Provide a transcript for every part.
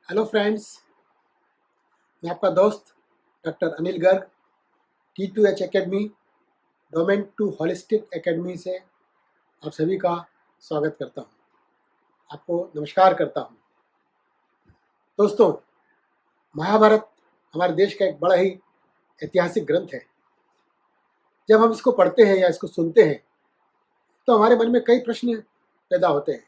Hello friends, मैं आपका दोस्त doctor Anil Garg T2H academy domain to holistic academy से आप सभी का स्वागत करता हूं। आपको नमस्कार करता हूं। दोस्तों, महाभारत हमारे देश का एक बड़ा ही ऐतिहासिक ग्रंथ है। जब हम इसको पढ़ते हैं या इसको सुनते हैं तो हमारे मन में कई प्रश्न पैदा होते हैं।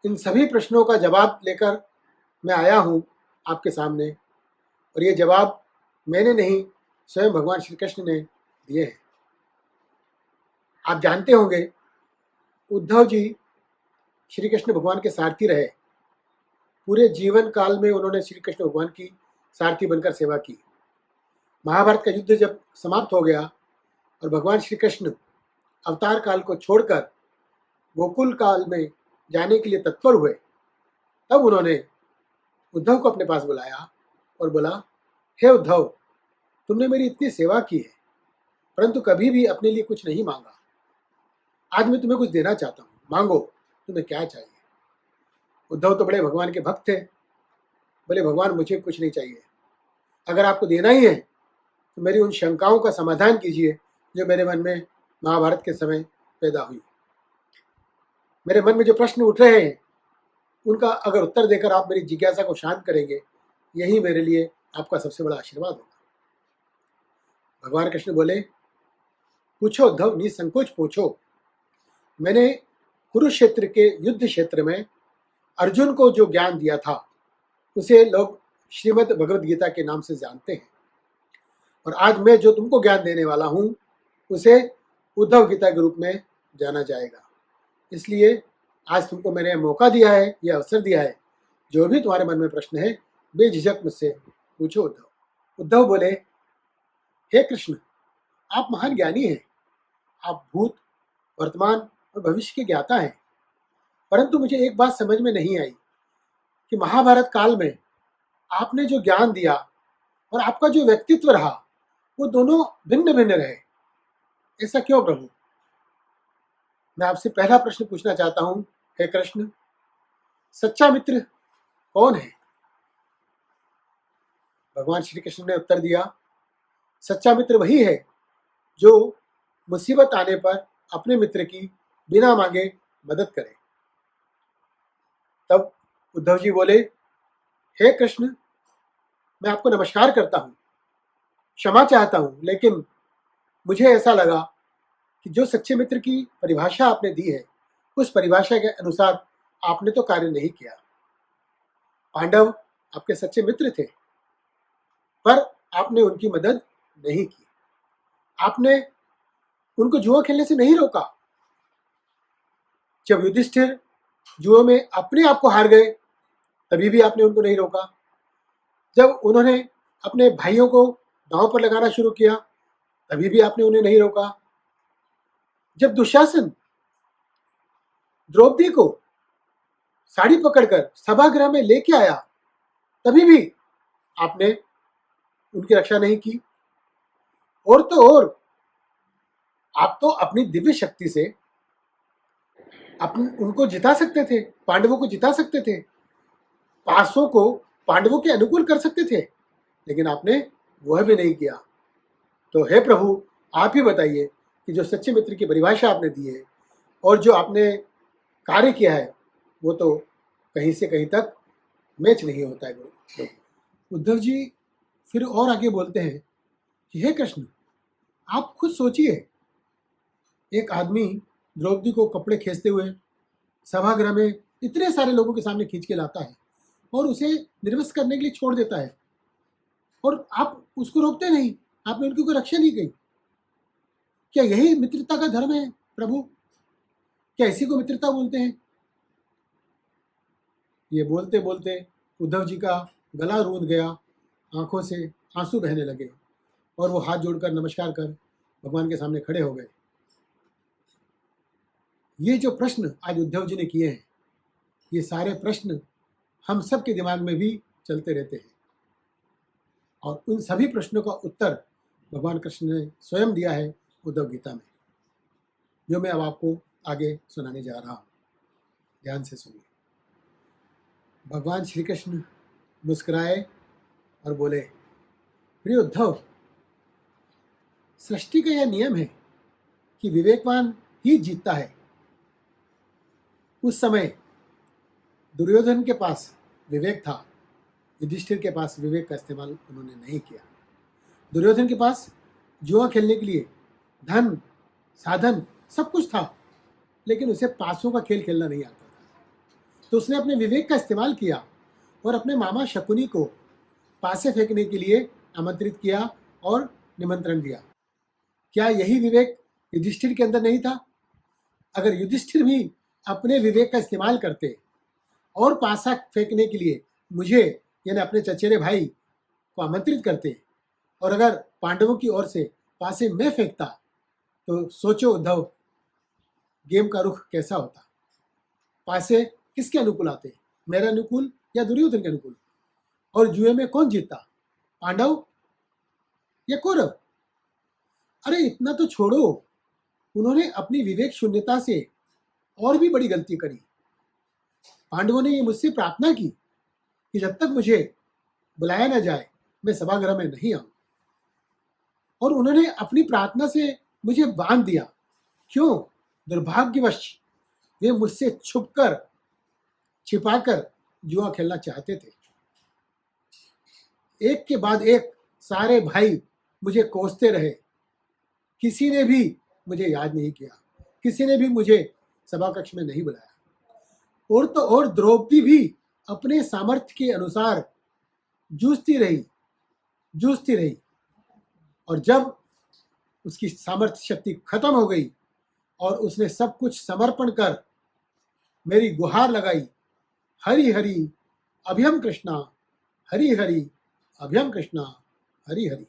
इन सभी प्रश्नों का जवाब लेकर मैं आया हूं आपके सामने, और ये जवाब मैंने नहीं, स्वयं भगवान श्री कृष्ण ने दिए हैं। आप जानते होंगे, उद्धव जी श्री कृष्ण भगवान के सारथी रहे। पूरे जीवन काल में उन्होंने श्री कृष्ण भगवान की सारथी बनकर सेवा की। महाभारत का युद्ध जब समाप्त हो गया और भगवान श्री कृष्ण अवतार काल को छोड़कर गोकुल काल में जाने के लिए तत्पर हुए, तब उन्होंने उद्धव को अपने पास बुलाया और बोला, हे उद्धव, तुमने मेरी इतनी सेवा की है परंतु कभी भी अपने लिए कुछ नहीं मांगा। आज मैं तुम्हें कुछ देना चाहता हूँ, मांगो, तुम्हें क्या चाहिए। उद्धव तो बड़े भगवान के भक्त थे। बोले, भगवान मुझे कुछ नहीं चाहिए, अगर आपको देना ही है तो मेरी उन शंकाओं का समाधान कीजिए जो मेरे मन में महाभारत के समय पैदा हुई। मेरे मन में जो प्रश्न उठ रहे हैं उनका अगर उत्तर देकर आप मेरी जिज्ञासा को शांत करेंगे, यही मेरे लिए आपका सबसे बड़ा आशीर्वाद होगा। भगवान कृष्ण बोले, पूछो उद्धव, निसंकोच पूछो। मैंने कुरुक्षेत्र के युद्ध क्षेत्र में अर्जुन को जो ज्ञान दिया था उसे लोग श्रीमद् भगवद गीता के नाम से जानते हैं, और आज मैं जो तुमको ज्ञान देने वाला हूं उसे उद्धव गीता के रूप में जाना जाएगा। इसलिए आज तुमको मैंने मौका दिया है, यह अवसर दिया है, जो भी तुम्हारे मन में प्रश्न है बेझिझक मुझसे पूछो उद्धव। उद्धव बोले, हे कृष्ण, आप महान ज्ञानी हैं। आप भूत, वर्तमान और भविष्य के ज्ञाता हैं, परंतु मुझे एक बात समझ में नहीं आई कि महाभारत काल में आपने जो ज्ञान दिया और आपका जो व्यक्तित्व रहा वो दोनों भिन्न भिन्न रहे। ऐसा क्यों प्रभु? मैं आपसे पहला प्रश्न पूछना चाहता हूं, हे कृष्ण, सच्चा मित्र कौन है? भगवान श्री कृष्ण ने उत्तर दिया, सच्चा मित्र वही है जो मुसीबत आने पर अपने मित्र की बिना मांगे मदद करे। तब उद्धव जी बोले, हे कृष्ण, मैं आपको नमस्कार करता हूं, क्षमा चाहता हूं, लेकिन मुझे ऐसा लगा कि जो सच्चे मित्र की परिभाषा आपने दी है उस परिभाषा के अनुसार आपने तो कार्य नहीं किया। पांडव आपके सच्चे मित्र थे, पर आपने उनकी मदद नहीं की। आपने उनको जुआ खेलने से नहीं रोका। जब युधिष्ठिर जुए में अपने आप को हार गए तभी भी आपने उनको नहीं रोका। जब उन्होंने अपने भाइयों को दांव पर लगाना शुरू किया तभी भी आपने उन्हें नहीं रोका। जब दुशासन द्रौपदी को साड़ी पकड़कर सभागृह में लेके आया तभी भी आपने उनकी रक्षा नहीं की। और तो और, आप तो अपनी दिव्य शक्ति से उनको जिता सकते थे, पांडवों को जिता सकते थे, पार्श्वों को पांडवों के अनुकूल कर सकते थे, लेकिन आपने वह भी नहीं किया। तो हे प्रभु, आप ही बताइए कि जो सच्चे मित्र की परिभाषा आपने दी है और जो आपने कार्य किया है वो तो कहीं से कहीं तक मैच नहीं होता है। उद्धव जी फिर और आगे बोलते हैं कि हे कृष्ण, आप खुद सोचिए, एक आदमी द्रौपदी को कपड़े खींचते हुए सभागृह में इतने सारे लोगों के सामने खींच के लाता है और उसे निर्वस्त्र करने के लिए छोड़ देता है, और आप उसको रोकते नहीं, आपने उनकी कोई रक्षा नहीं की। क्या यही मित्रता का धर्म है प्रभु? क्या इसी को मित्रता बोलते हैं? ये बोलते बोलते उद्धव जी का गला रूंध गया, आंखों से आंसू बहने लगे और वो हाथ जोड़कर नमस्कार कर भगवान के सामने खड़े हो गए। ये जो प्रश्न आज उद्धव जी ने किए हैं, ये सारे प्रश्न हम सब के दिमाग में भी चलते रहते हैं, और उन सभी प्रश्नों का उत्तर भगवान कृष्ण ने स्वयं दिया है उद्धव गीता में, जो मैं अब आपको आगे सुनाने जा रहा हूँ। ध्यान से सुनिए। भगवान श्री कृष्ण मुस्कुराए और बोले, प्रिय उद्धव, सृष्टि का यह नियम है कि विवेकवान ही जीतता है। उस समय दुर्योधन के पास विवेक था, युधिष्ठिर के पास विवेक का इस्तेमाल उन्होंने नहीं किया। दुर्योधन के पास जुआ खेलने के लिए धन, साधन सब कुछ था, लेकिन उसे पासों का खेल खेलना नहीं आता था। तो उसने अपने विवेक का इस्तेमाल किया और अपने मामा शकुनी को पासे फेंकने के लिए आमंत्रित किया और निमंत्रण दिया। क्या यही विवेक युधिष्ठिर के अंदर नहीं था? अगर युधिष्ठिर भी अपने विवेक का इस्तेमाल करते और पासा फेंकने के लिए मुझे यानी अपने चचेरे भाई को आमंत्रित करते, और अगर पांडवों की ओर से पासे मैं फेंकता, तो सोचो उद्धव, गेम का रुख कैसा होता। पासे किसके अनुकूल आते, मेरे अनुकूल या दुर्योधन के अनुकूल? और जुए में कौन जीतता, पांडव या कौरव? अरे इतना तो छोड़ो, उन्होंने अपनी विवेक शून्यता से और भी बड़ी गलती करी। पांडवों ने ये मुझसे प्रार्थना की कि जब तक मुझे बुलाया न जाए मैं सभागृह में नहीं आऊं, और उन्होंने अपनी प्रार्थना से मुझे बांध दिया। क्यों? दुर्भाग्यवश वे मुझसे छुपकर, छिपाकर जुआ खेलना चाहते थे। एक के बाद एक सारे भाई मुझे कोसते रहे, किसी ने भी मुझे याद नहीं किया, किसी ने भी मुझे सभा कक्ष में नहीं बुलाया। और तो और द्रौपदी भी अपने सामर्थ्य के अनुसार जूझती रही, और जब उसकी सामर्थ्य शक्ति खत्म हो गई और उसने सब कुछ समर्पण कर मेरी गुहार लगाई, हरि हरि अभयम कृष्णा, हरि हरि अभयम कृष्णा, हरि हरि,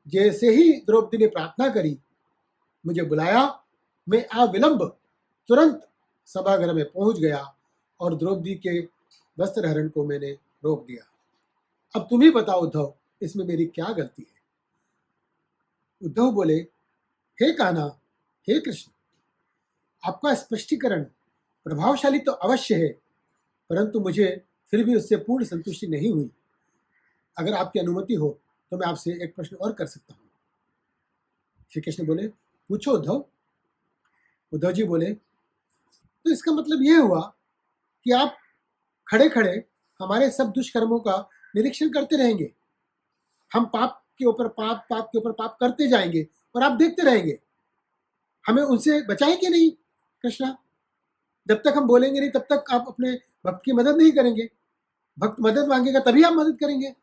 जैसे ही द्रौपदी ने प्रार्थना करी, मुझे बुलाया, मैं अविलंब तुरंत सभागृह में पहुंच गया और द्रौपदी के वस्त्र हरण को मैंने रोक दिया। अब तुम ही बताओ उद्धव, इसमें मेरी क्या गलती है? उद्धव बोले, हे कान्हा, हे कृष्ण, आपका स्पष्टीकरण प्रभावशाली तो अवश्य है, परंतु मुझे फिर भी उससे पूर्ण संतुष्टि नहीं हुई। अगर आपकी अनुमति हो तो मैं आपसे एक प्रश्न और कर सकता हूँ। श्री कृष्ण बोले, पूछो उद्धव। उद्धव जी बोले, तो इसका मतलब यह हुआ कि आप खड़े खड़े हमारे सब दुष्कर्मों का निरीक्षण करते रहेंगे। हम पाप के ऊपर पाप, पाप के ऊपर पाप करते जाएंगे और आप देखते रहेंगे। हमें उनसे बचाएंगे नहीं कृष्णा। जब तक हम बोलेंगे नहीं तब तक आप अपने भक्त की मदद नहीं करेंगे। भक्त मदद मांगेगा तभी आप मदद करेंगे।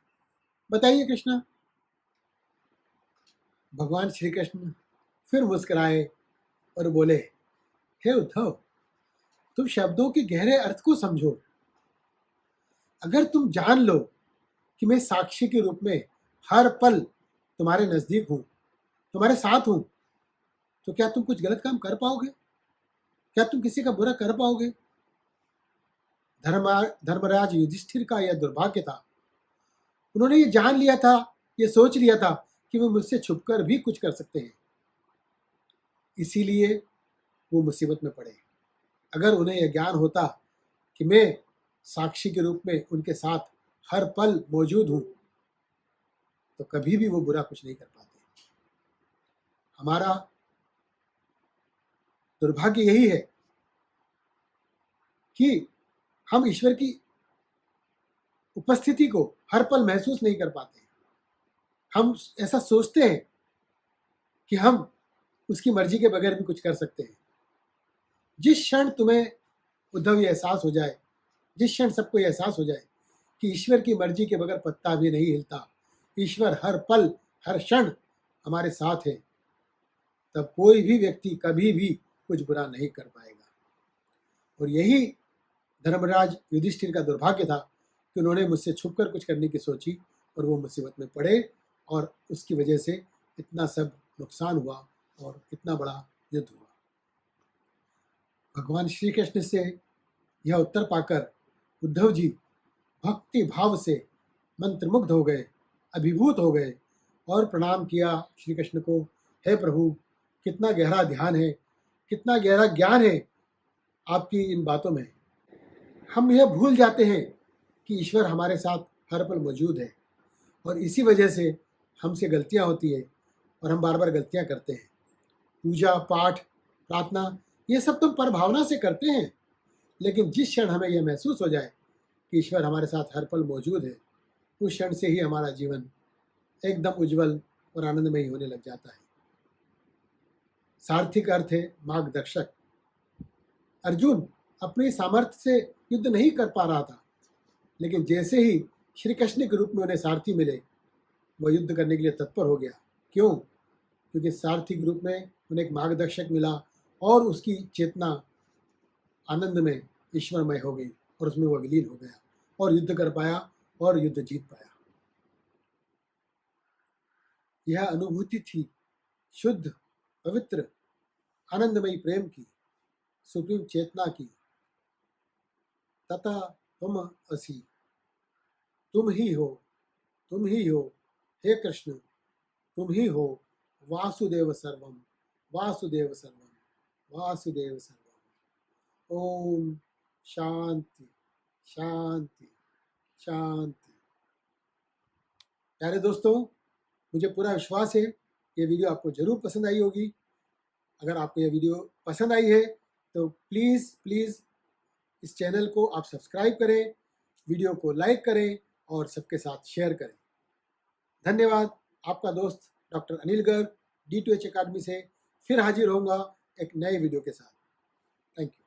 बताइए कृष्णा। भगवान श्री कृष्ण फिर मुस्कुराए और बोले, हे उद्धव, तुम शब्दों के गहरे अर्थ को समझो। अगर तुम जान लो कि मैं साक्षी के रूप में हर पल तुम्हारे नजदीक हूं, तुम्हारे साथ हूं, तो क्या तुम कुछ गलत काम कर पाओगे? क्या तुम किसी का बुरा कर पाओगे? धर्मराज युधिष्ठिर का यह दुर्भाग्य था। उन्होंने ये जान लिया था, ये सोच लिया था कि वे मुझसे छुपकर भी कुछ कर सकते हैं, इसीलिए वो मुसीबत में पड़े। अगर उन्हें यह ज्ञान होता कि मैं साक्षी के रूप में उनके साथ हर पल मौजूद हूं, तो कभी भी वो बुरा कुछ नहीं कर पाते। हमारा दुर्भाग्य यही है कि हम ईश्वर की उपस्थिति को हर पल महसूस नहीं कर पाते। हम ऐसा सोचते हैं कि हम उसकी मर्जी के बगैर भी कुछ कर सकते हैं। जिस क्षण तुम्हें उद्धव ये एहसास हो जाए, जिस क्षण सबको ये एहसास हो जाए कि ईश्वर की मर्जी के बगैर पत्ता भी नहीं हिलता, ईश्वर हर पल हर क्षण हमारे साथ है, तब कोई भी व्यक्ति कभी भी कुछ बुरा नहीं कर पाएगा। और यही धर्मराज युधिष्ठिर का दुर्भाग्य था कि उन्होंने मुझसे छुपकर कुछ करने की सोची और वो मुसीबत में पड़े, और उसकी वजह से इतना सब नुकसान हुआ और इतना बड़ा युद्ध हुआ। भगवान श्री कृष्ण से यह उत्तर पाकर उद्धव जी भक्ति भाव से मंत्रमुग्ध हो गए, अभिभूत हो गए और प्रणाम किया श्री कृष्ण को। हे प्रभु, कितना गहरा ध्यान है, कितना गहरा ज्ञान है आपकी इन बातों में। हम यह भूल जाते हैं कि ईश्वर हमारे साथ हर पल मौजूद है और इसी वजह से हमसे गलतियां होती है और हम बार बार गलतियां करते हैं। पूजा पाठ प्रार्थना ये सब तो परभावना से करते हैं, लेकिन जिस क्षण हमें यह महसूस हो जाए कि ईश्वर हमारे साथ हर पल मौजूद है, उस क्षण से ही हमारा जीवन एकदम उज्जवल और आनंदमयी होने लग जाता है। सारथी का अर्थ है मार्गदर्शक। अर्जुन अपने सामर्थ्य से युद्ध नहीं कर पा रहा था, लेकिन जैसे ही श्री कृष्ण के रूप में उन्हें सारथी मिले, वह युद्ध करने के लिए तत्पर हो गया। क्यों? क्योंकि सारथी के रूप में उन्हें एक मार्गदर्शक मिला और उसकी चेतना आनंद में ईश्वरमय हो गई और उसमें वह विलीन हो गया और युद्ध कर पाया और युद्ध जीत पाया। यह अनुभूति थी शुद्ध, पवित्र, आनंदमयी प्रेम की, सुप्रीम चेतना की। तथा तुम असि, तुम ही हो, तुम ही हो, हे कृष्ण, तुम ही हो, वासुदेव सर्वम, वासुदेव सर्वम, वासुदेव सर्वम। ओम शांति शांति शांति। प्यारे दोस्तों, मुझे पूरा विश्वास है ये वीडियो आपको जरूर पसंद आई होगी। अगर आपको यह वीडियो पसंद आई है तो प्लीज़ इस चैनल को आप सब्सक्राइब करें, वीडियो को लाइक करें और सबके साथ शेयर करें। धन्यवाद। आपका दोस्त doctor Anil Garg D2H academy से फिर हाजिर होऊंगा एक नए वीडियो के साथ। Thank you.